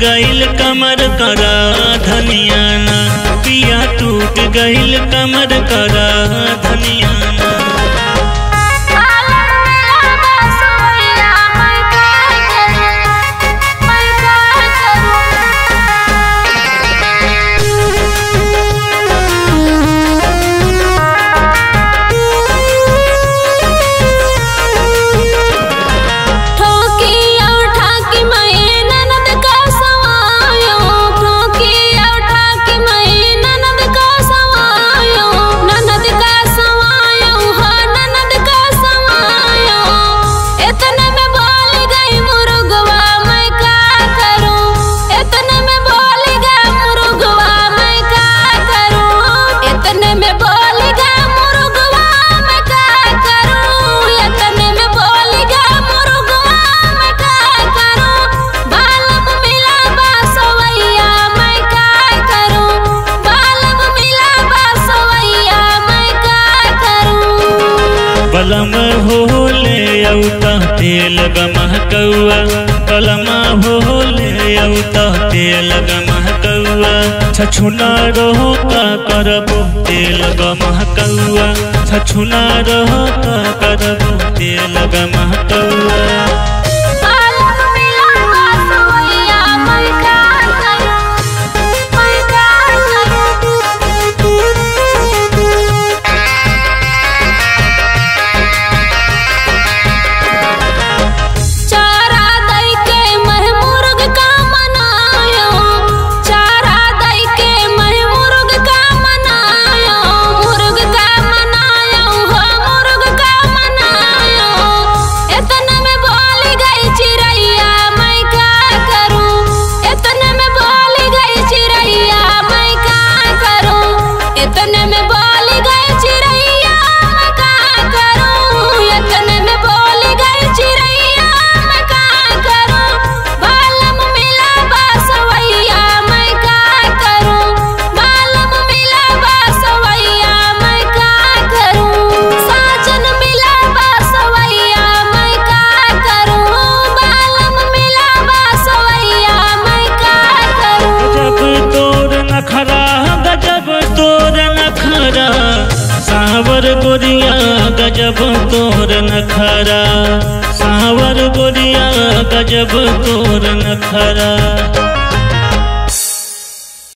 गईल कमर करा धनियाना, पिया टूट गईल कमर करा धनियाना। बलम हो ले औता तेल गमहकौआ, बलम हो ले औता तेल गमहकौआ। छछुना रहो का करबो तेल गमहकौआ, छछुना रहो का करबो तेल गमहकौआ। सावर गोरिया गजब तोर नखरा, सावर गोरिया गजब तोर नखरा।